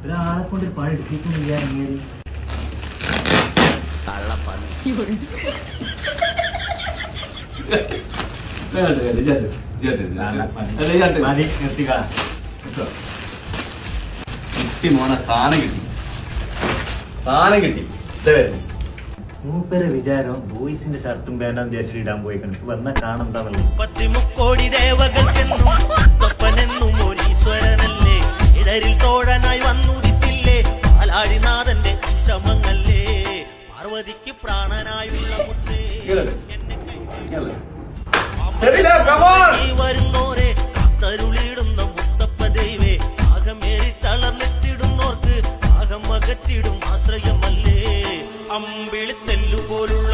ഒരാളെ കൊണ്ട് പണി എടുപ്പിക്കുന്നില്ല. മോനെ സാധനം കിട്ടി. മൂപ്പരെ വിചാരം ബോയ്സിന്റെ ഷർട്ടും പാന്റും ദേശം ഇടാൻ പോയി കണ്ടിട്ട് വന്നാ കാണുന്നുള്ളത്. പാർവതിക്ക് പ്രാണനായുള്ള വരുന്നോരെ തരുളിയിടുന്ന മുത്തപ്പ ദൈവേ ആകമേറി തളർന്നിട്ടിടുന്നോർക്ക് ആകം അകറ്റിടും ആശ്രയമല്ലേ അമ്പിളിത്തെല്ലുപോലുള്ള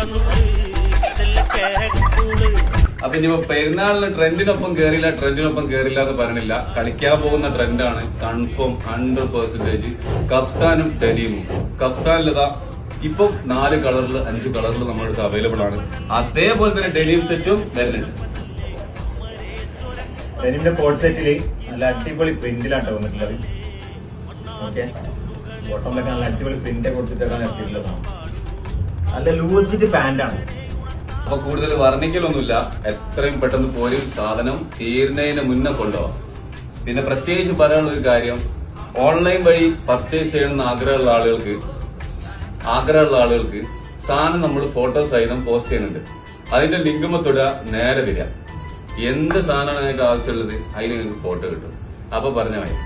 അപ്പൊ ഇനി പെരുന്നാളിന് ട്രെൻഡിനൊപ്പം കേറില്ല എന്ന് പറയണില്ല. കളിക്കാൻ പോകുന്ന ട്രെൻഡാണ് കൺഫേം 100%. കഫ്താനും ഡെനിമും. കഫ്താനിലതാ ഇപ്പം 4 കളറിൽ 5 കളറിൽ നമ്മുടെ അടുത്ത് അവൈലബിൾ ആണ്. അതേപോലെ തന്നെ ഡെനിം സെറ്റും വരുന്നുണ്ട്. ഡെനിമിന്റെ കോഡ് സെറ്റില് നല്ല അടിപൊളി പ്രിന്റിലാട്ടോ വന്നിട്ടുള്ളത്. ഓക്കെ, ബോട്ടമിലൊക്കെ നല്ല അടിപൊളി പ്രിന്റ് കൊടുത്തിട്ടൊക്കെയാണ് എത്തിയിട്ടുള്ളതാണ്. നല്ല ലൂസ് ഫിറ്റ് പാന്റാണ്. അപ്പൊ കൂടുതൽ വർണ്ണിക്കലൊന്നുമില്ല. എത്രയും പെട്ടെന്ന് പോലും സാധനം തീരുന്നതിന് മുന്നേ കൊണ്ടുപോകാം. പിന്നെ പ്രത്യേകിച്ച് പറയാനുള്ള ഒരു കാര്യം, ഓൺലൈൻ വഴി പർച്ചേസ് ചെയ്യണമെന്ന് ആഗ്രഹമുള്ള ആളുകൾക്ക് സാധനം നമ്മൾ ഫോട്ടോ സഹിതം പോസ്റ്റ് ചെയ്യുന്നുണ്ട്. അതിന്റെ ലിങ്കുമ്പോ തൊടുക, നേരെ വരിക. എന്ത് സാധനമാണ് നിങ്ങൾക്ക് ആവശ്യമുള്ളത് അതിന് നിങ്ങൾക്ക് ഫോട്ടോ കിട്ടും. അപ്പൊ പറഞ്ഞ മതി.